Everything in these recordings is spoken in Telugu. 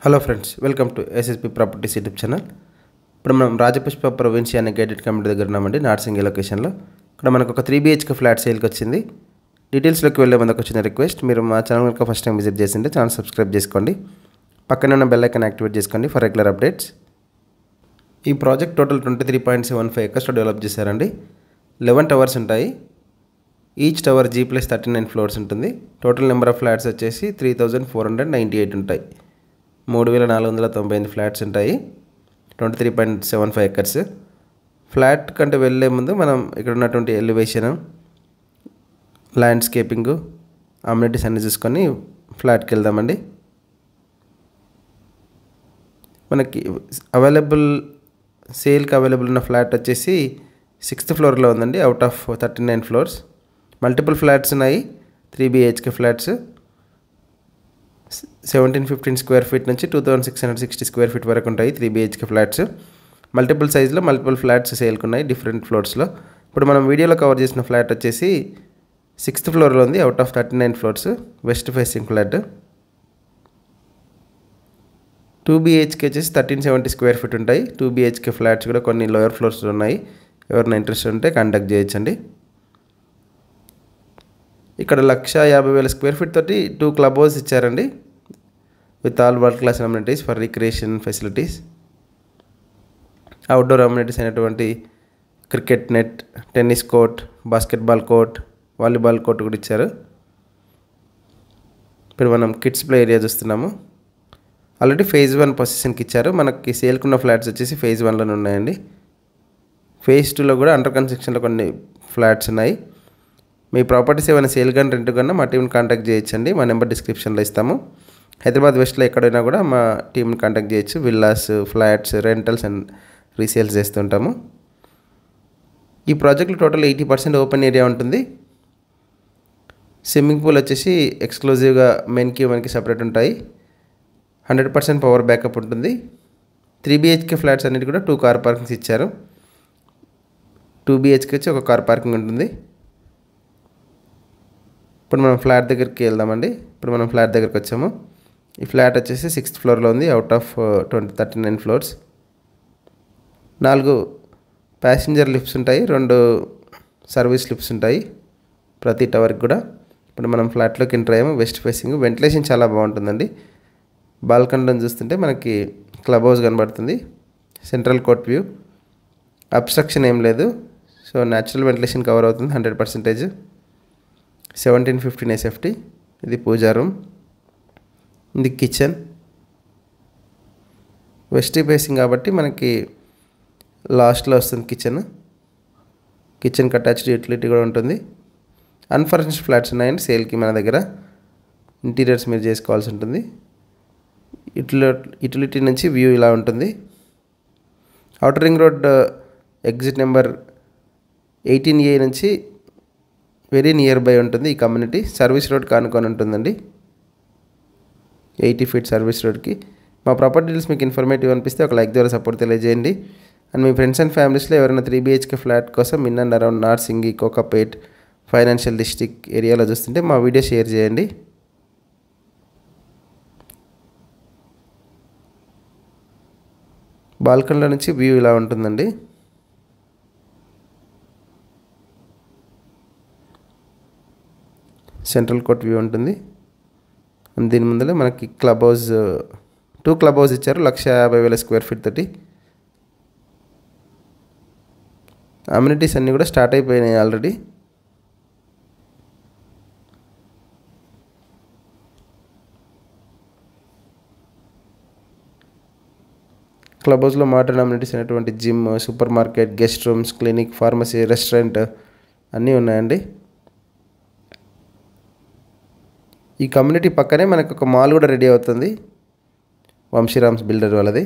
Hello friends, welcome to SSP properties YouTube channel. ఇప్పుడు మనం రాజపుష్ప ప్రొవిన్సీ అనే గేటెడ్ కమ్యూనిటీ దగ్గర ఉన్నామండి, నార్సింగి లొకేషన్లో. ఇక్కడ మనకు ఒక 3 BHK ఫ్లాట్ సేల్కి వచ్చింది. డీటెయిల్స్లోకి వెళ్ళే ముందుకు వచ్చిన రిక్వెస్ట్, మీరు మా ఛానల్ కనుక ఫస్ట్ టైం విజిట్ చేసింటే ఛానల్ సబ్స్క్రైబ్ చేసుకోండి, పక్కనే ఉన్న బెల్ ఐకాన్ యాక్టివేట్ చేసుకోండి ఫర్ రెగ్యులర్ అప్డేట్స్. ఈ ప్రాజెక్ట్ టోటల్ 23.75 acres డెవలప్ చేశారండి. 11 టవర్స్ ఉంటాయి. ఈచ్ టవర్ G+39 ఫ్లోర్స్ ఉంటుంది. టోటల్ నెంబర్ ఆఫ్ ఫ్లాట్స్ వచ్చేసి 3498 ఉంటాయి. 3498 ఫ్లాట్స్ ఉంటాయి. 23.75 acres. ఫ్లాట్ కంటే వెళ్ళే ముందు మనం ఇక్కడ ఉన్నటువంటి ఎలివేషన్, ల్యాండ్స్కేపింగ్, అమ్యూనిటీస్ అన్ని చూసుకొని ఫ్లాట్కి వెళ్దామండి. మనకి సేల్కి అవైలబుల్ ఉన్న ఫ్లాట్ వచ్చేసి 6th ఫ్లోర్లో ఉందండి, out of 39 floors. Multiple flats ఉన్నాయి. 3 BHK ఫ్లాట్స్ 1715 స్క్వేర్ ఫీట్ నుంచి 2660 స్క్వేర్ ఫీట్ వరకు ఉంటాయి 3 BHK ఫ్లాట్స్. మల్టిపుల్ సైజ్లో మల్టిపుల్ ఫ్లాట్స్ సేల్కి ఉన్నాయి డిఫరెంట్ ఫ్లోర్స్లో. ఇప్పుడు మనం వీడియోలో కవర్ చేసిన ఫ్లాట్ వచ్చేసి 6th ఫ్లోర్లో ఉంది, out of 39 floors, west facing flat. 2 BHK వచ్చేసి 1370 స్క్వేర్ ఫీట్ ఉంటాయి. 2 BHK ఫ్లాట్స్ కూడా కొన్ని లోయర్ ఫ్లోర్స్లో ఉన్నాయి. ఎవరైనా ఇంట్రెస్ట్ ఉంటే కాంటాక్ట్ చేయొచ్చండి. ఇక్కడ 150,000 స్క్వేర్ ఫీట్ తోటి 2 క్లబ్ హౌస్ ఇచ్చారండి, with all world class amenities for recreation facilities. Outdoor amenities అయినటువంటి cricket net, tennis court, basketball court, volleyball court కూడా ఇచ్చారు. ఇప్పుడు మనం కిడ్స్ ప్లే ఏరియా చూస్తున్నాము. ఆల్రెడీ ఫేజ్ 1 పొజిషన్కి ఇచ్చారు. మనకి సేల్కున్న ఫ్లాట్స్ వచ్చేసి ఫేజ్ 1లోనే ఉన్నాయండి. ఫేజ్ 2లో కూడా అండర్ కన్స్ట్రక్షన్లో కొన్ని ఫ్లాట్స్ ఉన్నాయి. మీ ప్రాపర్టీస్ ఏమైనా సేల్ కానీ రెంట్ కన్నా మా టీంని కాంటాక్ట్ చేయొచ్చండి. మా నెంబర్ డిస్క్రిప్షన్లో ఇస్తాము. హైదరాబాద్ వెస్ట్లో ఎక్కడైనా కూడా మా టీంని కాంటాక్ట్ చేయొచ్చు. Villas, flats, rentals and resales చేస్తుంటాము. ఈ ప్రాజెక్ట్లో టోటల్ 80% ఓపెన్ ఏరియా ఉంటుంది. స్విమ్మింగ్ పూల్ వచ్చేసి ఎక్స్క్లూజివ్గా మెన్కి ఉమెన్కి సపరేట్ ఉంటాయి. 100% పవర్ బ్యాకప్ ఉంటుంది. 3 BHK ఫ్లాట్స్ అన్నిటి కూడా 2 కార్ పార్కింగ్స్ ఇచ్చారు. 2 BHK వచ్చి ఒక కార్ పార్కింగ్ ఉంటుంది. ఇప్పుడు మనం ఫ్లాట్ దగ్గరికి వెళ్దామండి. ఇప్పుడు మనం ఫ్లాట్ దగ్గరికి వచ్చాము. ఈ ఫ్లాట్ వచ్చేసి 6th ఫ్లోర్లో ఉంది, out of 39 floors. 4 passenger lifts ఉంటాయి, 2 సర్వీస్ లిఫ్ట్స్ ఉంటాయి ప్రతి టవర్కి కూడా. ఇప్పుడు మనం ఫ్లాట్లోకి ఎంటర్ అయ్యాము. వెస్ట్ ఫేసింగ్, వెంటిలేషన్ చాలా బాగుంటుందండి. బాల్కనీలో చూస్తుంటే మనకి క్లబ్ హౌస్ కనబడుతుంది. సెంట్రల్ కోర్ట్ వ్యూ, అబ్స్ట్రక్షన్ ఏం లేదు, సో న్యాచురల్ వెంటిలేషన్ కవర్ అవుతుంది 100%. 1715 SFT. ఇది పూజా రూమ్, ఇది కిచెన్. వెస్ట్ ఫేసింగ్ కాబట్టి మనకి లాస్ట్లో వస్తుంది కిచెన్కి అటాచ్డ్ యూటిలిటీ కూడా ఉంటుంది. అన్ఫర్నిష్డ్ ఫ్లాట్స్ ఉన్నాయండి సేల్కి మన దగ్గర. ఇంటీరియర్స్ మీరు చేసుకోవాల్సి ఉంటుంది. యూటిలిటీ నుంచి వ్యూ ఇలా ఉంటుంది. Outer ring road exit number 18A నుంచి వెరీ నియర్ బై ఉంటుంది ఈ కమ్యూనిటీ. సర్వీస్ రోడ్ కానుకొని ఉంటుందండి, 80 feet సర్వీస్ రోడ్కి. మా ప్రాపర్టీ డీటెయిల్స్ మీకు ఇన్ఫర్మేటివ్ అనిపిస్తే ఒక లైక్ ద్వారా సపోర్ట్ తెలియజేయండి. అండ్ మీ ఫ్రెండ్స్ అండ్ ఫ్యామిలీస్లో ఎవరైనా 3 BHK ఫ్లాట్ కోసం in and around Narsingi, Kokapet, financial district ఏరియాలో చూస్తుంటే మా వీడియో షేర్ చేయండి. బాల్కనీలో నుంచి వ్యూ ఇలా ఉంటుందండి. సెంట్రల్ కోర్ట్ వ్యూ ఉంటుంది. దీని ముందర మనకి క్లబ్ హౌస్, 2 క్లబ్ హౌస్ ఇచ్చారు 150,000 స్క్వేర్ ఫీట్ తోటి. అమ్యూనిటీస్ అన్నీ కూడా స్టార్ట్ అయిపోయినాయి ఆల్రెడీ. క్లబ్ హౌస్లో మోడర్న్ అమ్యూనిటీస్ అయినటువంటి gym, super market, guest rooms, clinic, pharmacy, restaurant అన్నీ ఉన్నాయండి. ఈ కమ్యూనిటీ పక్కనే మనకు ఒక మాల్ కూడా రెడీ అవుతుంది, వంశీరామ్స్ బిల్డర్ వాళ్ళది.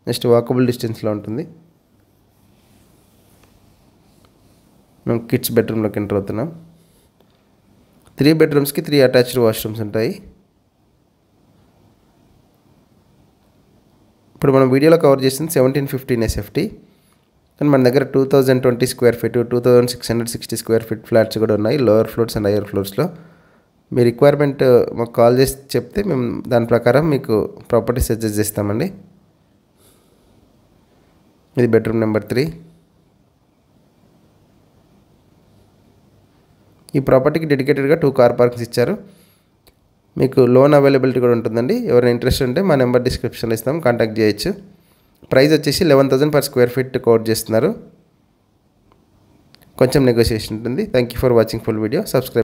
నెక్స్ట్ వాకబుల్ డిస్టెన్స్లో ఉంటుంది. మేము కిడ్స్ బెడ్రూమ్లోకి ఎంటర్ అవుతున్నాం. 3 bedrooms-కి 3 అటాచ్డ్ వాష్రూమ్స్ ఉంటాయి. ఇప్పుడు మనం వీడియోలో కవర్ చేసింది 1715 SFT. కానీ మన దగ్గర 2020 square feet, 2660 square feet flats కూడా ఉన్నాయి లోయర్ ఫ్లోర్స్ అండ్ హయ్యర్ ఫ్లోర్స్లో. మీ రిక్వైర్మెంట్ మాకు కాల్ చేసి చెప్తే మేము దాని ప్రకారం మీకు ప్రాపర్టీస్ సజెస్ట్ చేస్తామండి. ఇది బెడ్రూమ్ నెంబర్ 3. ఈ ప్రాపర్టీకి డెడికేటెడ్గా 2 కార్ పార్కింగ్స్ ఇచ్చారు. మీకు లోన్ అవైలబిలిటీ కూడా ఉంటుందండి. ఎవరైనా ఇంట్రెస్ట్ ఉంటే మా నెంబర్ డిస్క్రిప్షన్లో ఇస్తాం, కాంటాక్ట్ చేయొచ్చు. ప్రైస్ వచ్చేసి 11,000 per square feet కోట్ చేస్తున్నారు. కొంచెం నెగోషియేషన్ ఉంటుంది. Thank you for watching full video. Subscribe.